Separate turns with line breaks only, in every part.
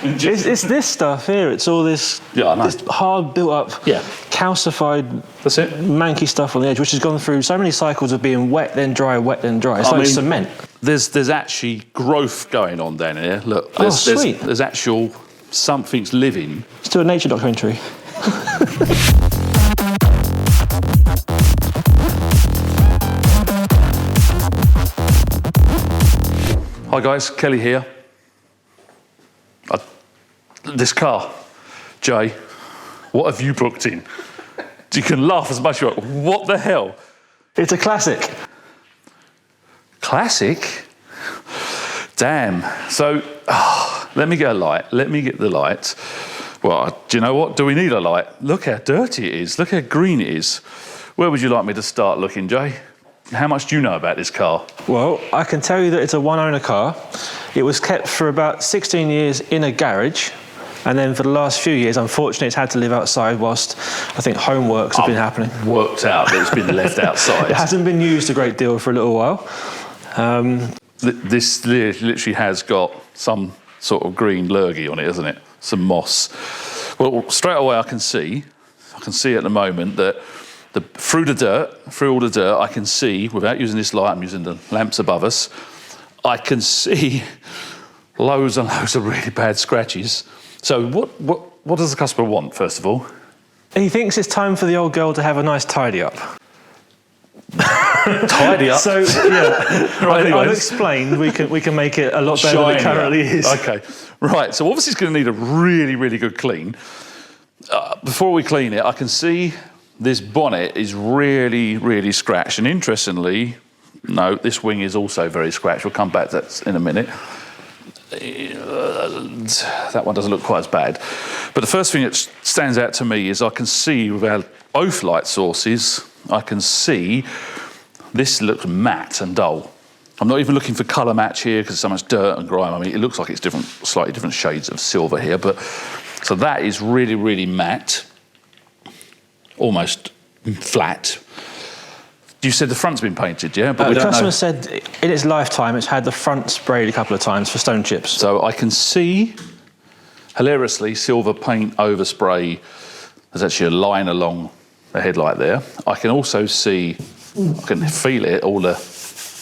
It's this stuff here. It's all this, this hard built-up, calcified,
that's it,
manky stuff on the edge, which has gone through so many cycles of being wet, then dry, wet, then dry. It's like cement.
There's actually growth going on down here. Look, there's actual something's living.
Let's do a nature documentary.
Hi guys, Kelly here. This car, Jay, what have you booked in? You can laugh as much as you want. What the hell?
It's a classic.
Classic? Damn. So, let me get a light. Let me get the light. Well, do you know what? Do we need a light? Look how dirty it is. Look how green it is. Where would you like me to start looking, Jay? How much do you know about this car?
Well, I can tell you that it's a one-owner car. It was kept for about 16 years in a garage. And then for the last few years, unfortunately, it's had to live outside whilst I think homeworks have been happening.
Worked out that it's been left outside.
It hasn't been used a great deal for a little while.
This literally has got some sort of green lurgy on it, isn't it? Some moss. Well, straight away I can see at the moment that through all the dirt, I can see, without using this light, I'm using the lamps above us, I can see loads and loads of really bad scratches. So what does the customer want, first of all?
He thinks it's time for the old girl to have a nice tidy up.
Tidy up?
So, yeah, right, I've explained we can make it a lot better than it currently is.
Okay, right, so obviously it's going to need a really, really good clean. Before we clean it, I can see this bonnet is really, really scratched. And interestingly, no, this wing is also very scratched. We'll come back to that in a minute. That one doesn't look quite as bad. But the first thing that stands out to me is I can see with our both light sources, I can see this looks matte and dull. I'm not even looking for colour match here because there's so much dirt and grime. I mean, it looks like it's slightly different shades of silver here. But so that is really, really matte. Almost flat. You said the front's been painted, yeah?
But the customer said in its lifetime it's had the front sprayed a couple of times for stone chips.
So I can see, hilariously, silver paint overspray. There's actually a line along the headlight there. I can also see, I can feel it, all the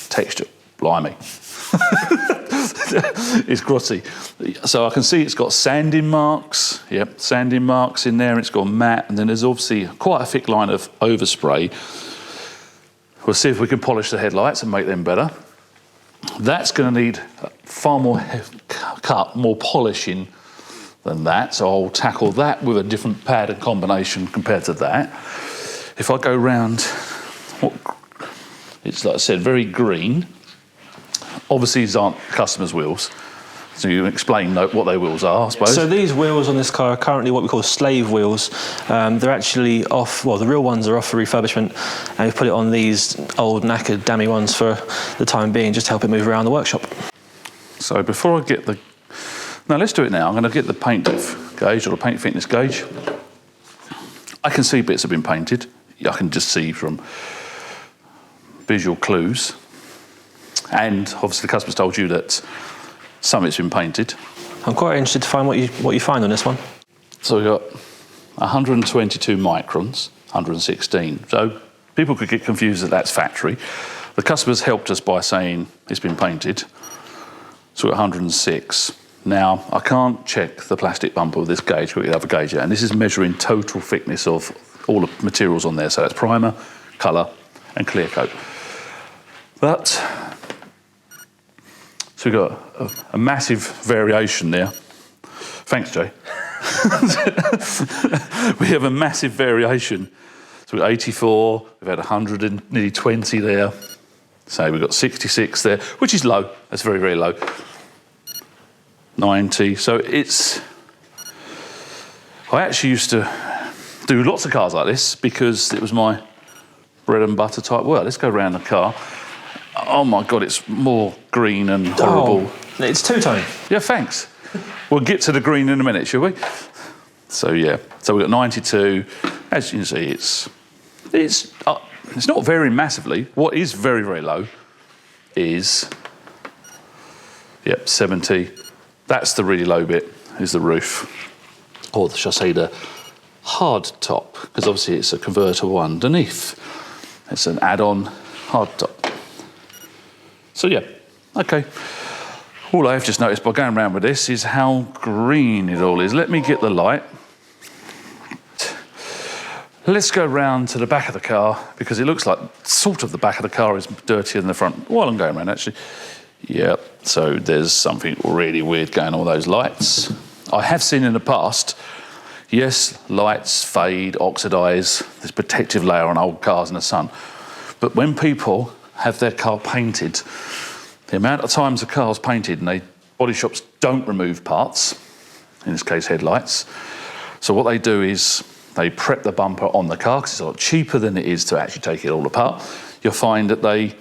texture. Blimey. It's grotty. So I can see it's got sanding marks. Yep, sanding marks in there. It's got matte, and then there's obviously quite a thick line of overspray. We'll see if we can polish the headlights and make them better. That's going to need far more more polishing than that. So I'll tackle that with a different pad and combination compared to that. If I go round, it's like I said, very green. Obviously, these aren't customers' wheels, so you can explain what their wheels are, I suppose.
So these wheels on this car are currently what we call slave wheels. They're actually off, well, the real ones are off for refurbishment, and we've put it on these old, knackered, dammy ones for the time being, just to help it move around the workshop.
So before I get the... No, let's do it now. I'm going to get the paint depth gauge, or the paint thickness gauge. I can see bits have been painted. I can just see from visual clues. And obviously the customer's told you that some of it's been painted.
I'm quite interested to find what you find on this one.
So we've got 122 microns, 116. So people could get confused that that's factory. The customer's helped us by saying it's been painted. So we're at 106. Now, I can't check the plastic bumper with this gauge, but we have a gauge out. And this is measuring total thickness of all the materials on there. So that's primer, colour, and clear coat. But... so we've got a massive variation there. Thanks, Jay. We have a massive variation. So we've got 84, we've had 100 and nearly 20 there. So we've got 66 there, which is low. That's very, very low. 90. So it's... I actually used to do lots of cars like this because it was my bread and butter type work. Let's go around the car. Oh my God, it's more green and horrible.
Oh, it's two-tone.
Yeah, thanks. We'll get to the green in a minute, shall we? So yeah, so we've got 92. As you can see, it's not varying massively. What is very, very low is, 70. That's the really low bit. is the roof, or should I say the hard top, because obviously it's a convertible underneath. It's an add-on hard top. So yeah, okay. All I've just noticed by going around with this is how green it all is. Let me get the light. Let's go round to the back of the car, because it looks like sort of the back of the car is dirtier than the front. While I'm going around, actually. Yep, so there's something really weird going on with those lights. I have seen in the past, yes, lights fade, oxidise, there's protective layer on old cars in the sun. But when people have their car painted, the amount of times a car's painted and body shops don't remove parts, in this case headlights, so what they do is they prep the bumper on the car because it's a lot cheaper than it is to actually take it all apart. You'll find that they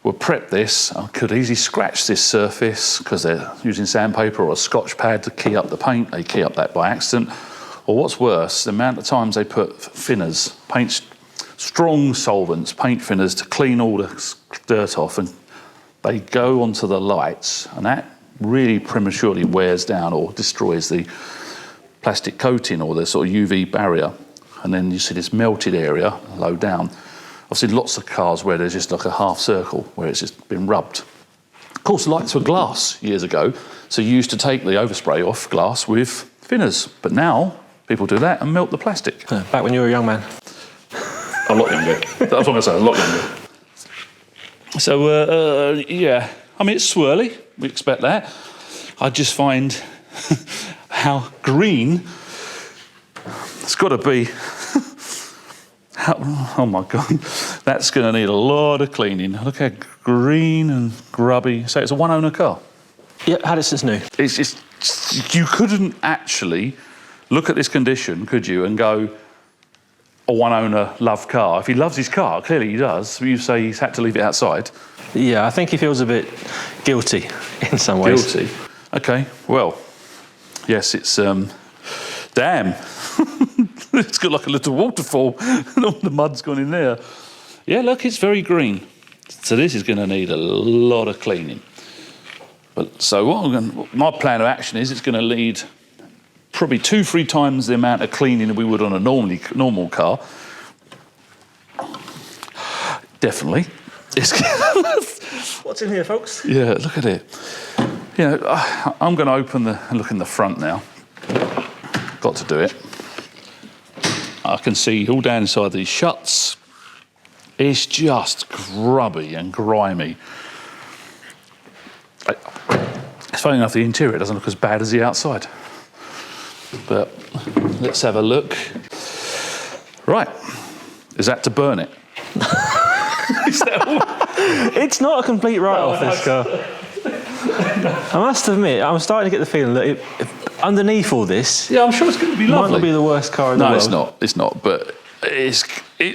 will prep this and could easily scratch this surface because they're using sandpaper or a scotch pad to key up the paint. They key up that by accident. Or what's worse, the amount of times they put thinners, strong solvents, paint thinners to clean all the dirt off, and they go onto the lights, and that really prematurely wears down or destroys the plastic coating or the sort of UV barrier, and then you see this melted area low down. I've seen lots of cars where there's just like a half circle where it's just been rubbed. Of course, lights were glass years ago, so you used to take the overspray off glass with thinners, but now people do that and melt the plastic.
Back when you were a young man.
A lot younger. That's what I'm going to say, a lot younger. So, yeah, I mean, it's swirly, we expect that. I just find how green it's got to be. Oh my God, that's going to need a lot of cleaning. Look how green and grubby. So it's a one-owner car.
Yeah, had it since new.
It's just, you couldn't actually look at this condition, could you, and go, a one-owner loved car. If he loves his car, clearly he does. You say he's had to leave it outside.
Yeah, I think he feels a bit guilty in some ways.
Guilty. Okay, well, yes, it's damn. It's got like a little waterfall, and all the mud's gone in there. Yeah, look, it's very green. So this is going to need a lot of cleaning. But so my plan of action is it's going to need probably 2-3 times the amount of cleaning that we would on a normal car. Definitely.
What's in here, folks?
Yeah, look at it. You know, I'm going to open and look in the front now. Got to do it. I can see all down inside these shuts. It's just grubby and grimy. It's funny enough, the interior doesn't look as bad as the outside. But let's have a look. Right, is that to burn it? Is that all?
It's not a complete write-off, this car. I must admit, I'm starting to get the feeling that underneath all this,
Yeah, I'm sure it's going to be
might
lovely.
not be the worst car in the world.
No, it's not. It's not. But it's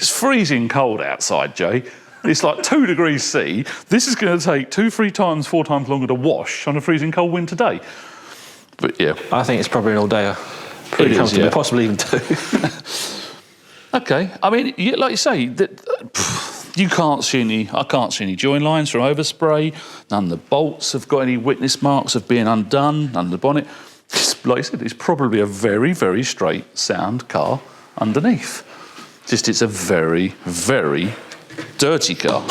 freezing cold outside, Jay. It's like 2 degrees C. This is going to take 2, 3 times, 4 times longer to wash on a freezing cold winter day. But yeah.
I think it's probably an all-dayer. Pretty
It is,
comfortable,
yeah.
possibly even 2.
Okay. I mean, like you say, you can't see any. I can't see any join lines from overspray. None of the bolts have got any witness marks of being undone. None of the bonnet. Like I said, it's probably a very, very straight, sound car underneath. Just it's a very, very dirty car.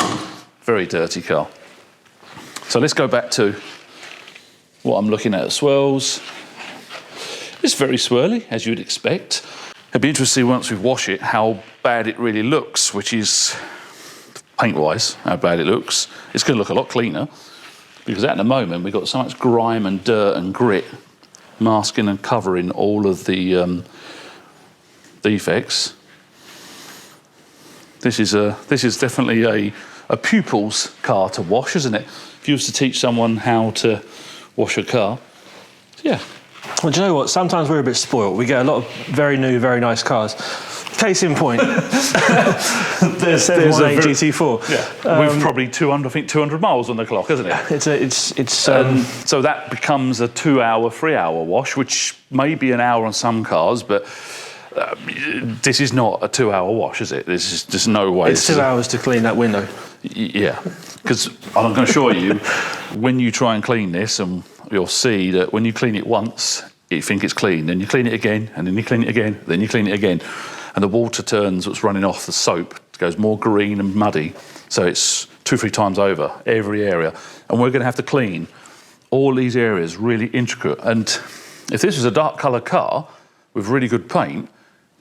Very dirty car. So let's go back to what I'm looking at swirls. It's very swirly, as you'd expect. It'd be interesting once we wash it how bad it really looks, which is paint-wise, how bad it looks. It's going to look a lot cleaner because at the moment we've got so much grime and dirt and grit masking and covering all of the defects. This is definitely a pupil's car to wash, isn't it? If you was to teach someone how to wash a car, yeah.
Well, do you know what? Sometimes we're a bit spoiled. We get a lot of very new, very nice cars. Case in point, there's 718 GT4.
Yeah, with probably 200 miles on the clock, isn't it?
It's
so that becomes a 2-hour, 3-hour wash, which may be an hour on some cars, but this is not a 2-hour wash, is it? There's just no way.
It's 2 hours to clean that window.
Yeah, because I'm going to assure you, when you try and clean this, and you'll see that when you clean it once, you think it's clean, then you clean it again, and then you clean it again, then you clean it again. And the water turns, what's running off the soap, goes more green and muddy. So it's 2-3 times over every area. And we're going to have to clean all these areas really intricate. And if this was a dark coloured car with really good paint,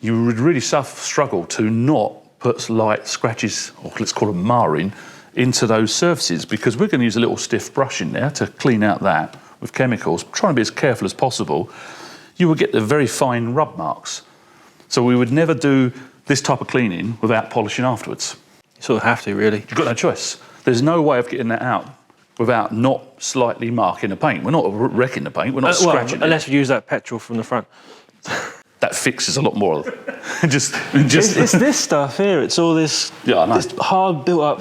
you would really struggle to not put light scratches, or let's call them marring, into those surfaces, because we're going to use a little stiff brush in there to clean out that with chemicals, trying to be as careful as possible. You would get the very fine rub marks. So we would never do this type of cleaning without polishing afterwards.
You sort of have to, really.
You've got no choice. There's no way of getting that out without not slightly marking the paint. We're not wrecking the paint, we're not scratching it.
Unless we use that petrol from the front.
That fixes a lot more.
It's this stuff here. It's all this, this hard built-up,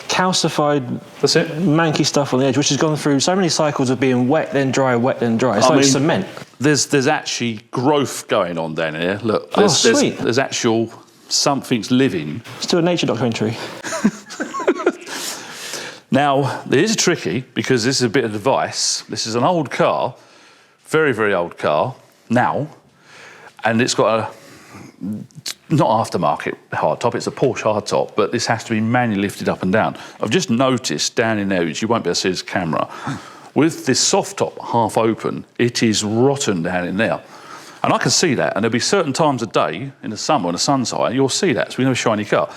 calcified,
that's it,
manky stuff on the edge, which has gone through so many cycles of being wet, then dry, wet, then dry. It's like cement.
There's actually growth going on down here. Look, there's actual something's living.
Let's do a nature documentary.
Now, it is tricky, because this is a bit of advice. This is an old car, very, very old car now, and it's got a, not aftermarket hardtop, it's a Porsche hardtop, but this has to be manually lifted up and down. I've just noticed down in there, which you won't be able to see this camera, with this soft top half open, it is rotten down in there. And I can see that, and there'll be certain times of day, in the summer, when the sun's high, you'll see that, so we have a shiny car.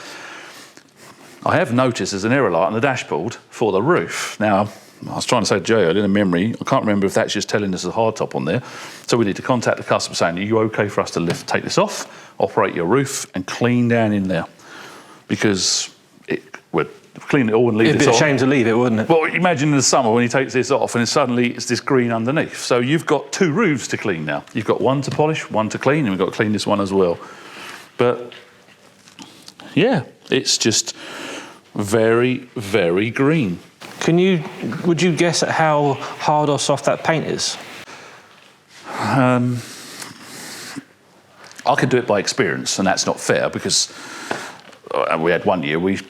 I have noticed there's an error light on the dashboard for the roof. Now, I was trying to say to Joe, I did a memory, I can't remember if that's just telling us a hardtop on there. So we need to contact the customer saying, are you okay for us to take this off, operate your roof, and clean down in there? Because we'd clean it all and leave
It'd
this
be
on.
a shame to leave it, wouldn't it?
Well, imagine in the summer when he takes this off and then suddenly it's this green underneath. So you've got 2 roofs to clean now. You've got one to polish, one to clean, and we've got to clean this one as well. But yeah, it's just very, very green.
Would you guess at how hard or soft that paint is?
I could do it by experience, and that's not fair, because we had one year,
50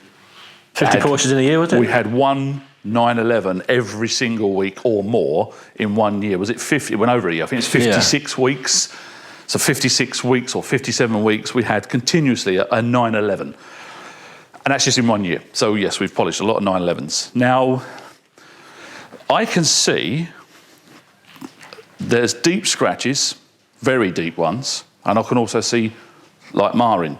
Porsches in a year, was it?
We had one 911 every single week or more in 1 year. Was it 50? It went over a year. I think it's 56 weeks. So 56 weeks or 57 weeks, we had continuously a 911. And that's just in 1 year. So yes, we've polished a lot of 911s. Now, I can see there's deep scratches, very deep ones, and I can also see like marring.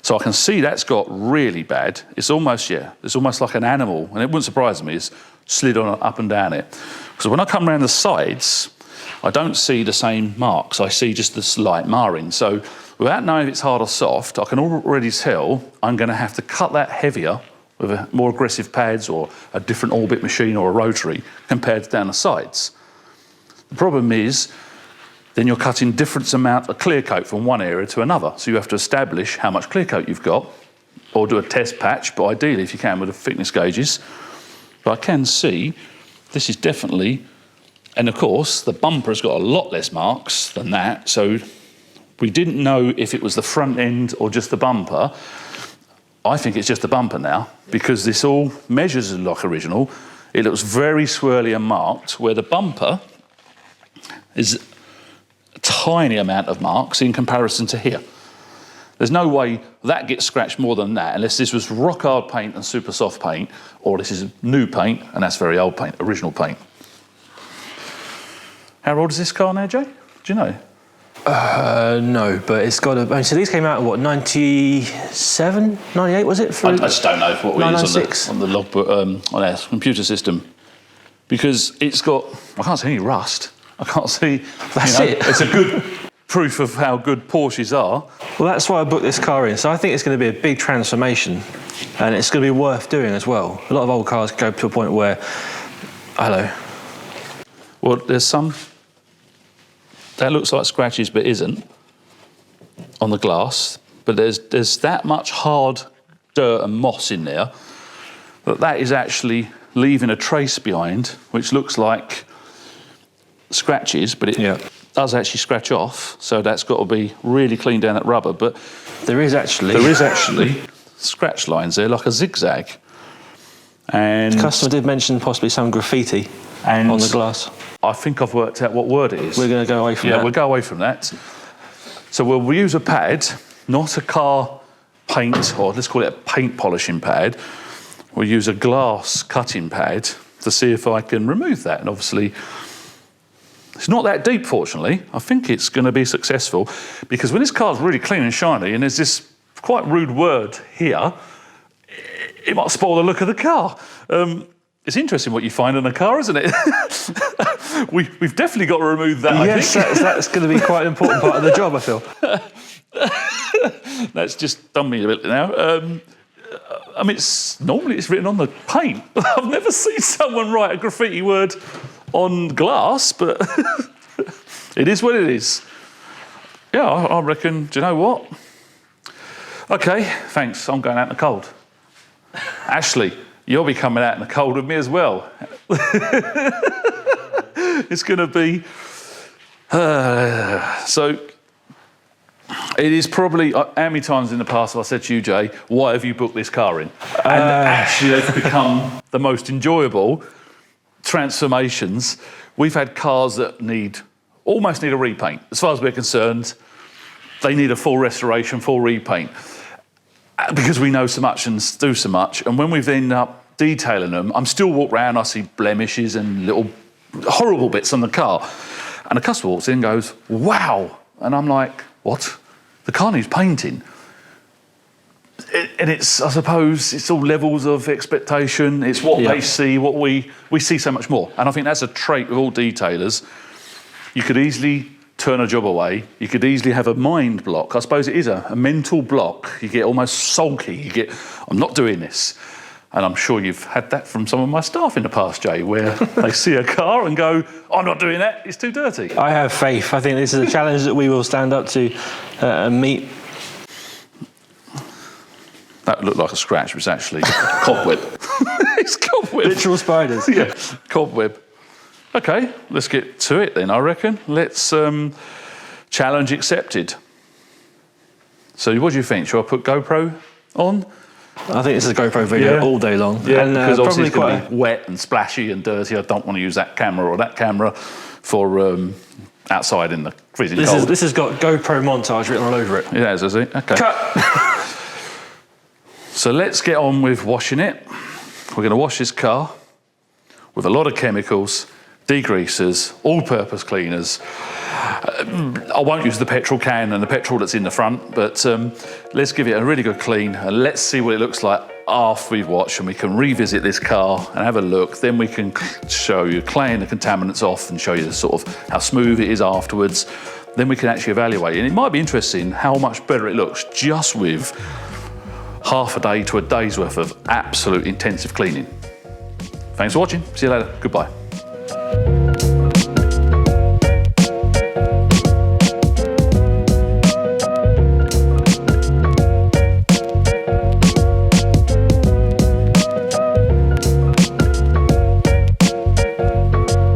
So I can see that's got really bad. It's almost like an animal, and it wouldn't surprise me, it's slid on up and down it. So when I come around the sides, I don't see the same marks. I see just the slight marring. So without knowing if it's hard or soft, I can already tell I'm going to have to cut that heavier with a more aggressive pads or a different orbit machine or a rotary compared to down the sides. The problem is, then you're cutting different amount of clear coat from one area to another. So you have to establish how much clear coat you've got, or do a test patch, but ideally if you can with the thickness gauges. But I can see this is definitely, and of course the bumper has got a lot less marks than that, so we didn't know if it was the front end or just the bumper. I think it's just the bumper now, because this all measures like original. It looks very swirly and marked, where the bumper is a tiny amount of marks in comparison to here. There's no way that gets scratched more than that, unless this was rock hard paint and super soft paint, or this is new paint, and that's very old paint, original paint. How old is this car now, Jay? Do you know?
No, but it's got a... So these came out in what, 97, 98, was it?
I just don't know what it is on the logbook, on our computer system. Because it's got... I can't see any rust. I can't see...
That's it.
It's a good proof of how good Porsches are.
Well, that's why I booked this car in. So I think it's going to be a big transformation. And it's going to be worth doing as well. A lot of old cars go to a point where... Hello.
Well, there's some... That looks like scratches, but isn't, on the glass. But there's that much hard dirt and moss in there that is actually leaving a trace behind, which looks like scratches, but it does actually scratch off. So that's got to be really cleaned down, that rubber. But
there is actually
scratch lines there, like a zigzag. And
the customer did mention possibly some graffiti on the glass.
I think I've worked out what word it is.
We're going to go away from that.
Yeah, we'll go away from that. So we'll use a pad, not a car paint, or let's call it a paint polishing pad. We'll use a glass cutting pad to see if I can remove that. And obviously, it's not that deep, fortunately. I think it's going to be successful, because when this car's really clean and shiny, and there's this quite rude word here, it might spoil the look of the car. It's interesting what you find in a car, isn't it? We've definitely got to remove that,
yes,
I think.
that's going to be quite an important part of the job, I feel.
That's just done me a bit now. I mean, normally it's written on the paint. I've never seen someone write a graffiti word on glass, but it is what it is. Yeah, I reckon, do you know what? Okay, thanks, I'm going out in the cold. Ashley, you'll be coming out in the cold with me as well. It's going to be... so, it is probably... how many times in the past have I said to you, Jay, why have you booked this car in? And actually, they've become the most enjoyable transformations. We've had cars that almost need a repaint. As far as we're concerned, they need a full restoration, full repaint, because we know so much and do so much. And when we've ended up detailing them, I'm still walk around, I see blemishes and little horrible bits on the car. And the customer walks in and goes, wow. And I'm like, what? The car needs painting. And it's, I suppose, it's all levels of expectation. It's what they see, what we see so much more. And I think that's a trait of all detailers. You could easily turn a job away. You could easily have a mind block. I suppose it is a mental block. You get almost sulky. You get, I'm not doing this. And I'm sure you've had that from some of my staff in the past, Jay, where they see a car and go, I'm not doing that, it's too dirty.
I have faith. I think this is a challenge that we will stand up to and meet.
That looked like a scratch, but it's actually cobweb. It's cobweb.
Literal spiders.
Yeah, cobweb. Okay, let's get to it then, I reckon. Let's challenge accepted. So what do you think? Shall I put GoPro on?
I think this is a GoPro video all day long.
Yeah,
and,
because obviously it's
probably
going to be wet and splashy and dirty. I don't want to use that camera or that camera for outside in the freezing cold.
This has got GoPro montage written all over it.
It has it? Okay.
Cut!
So let's get on with washing it. We're going to wash this car with a lot of chemicals, degreasers, all-purpose cleaners. I won't use the petrol can and the petrol that's in the front, but let's give it a really good clean and let's see what it looks like after we've washed, and we can revisit this car and have a look. Then we can show you, clean the contaminants off and show you the sort of how smooth it is afterwards. Then we can actually evaluate. And it might be interesting how much better it looks just with half a day to a day's worth of absolute intensive cleaning. Thanks for watching. See you later. Goodbye.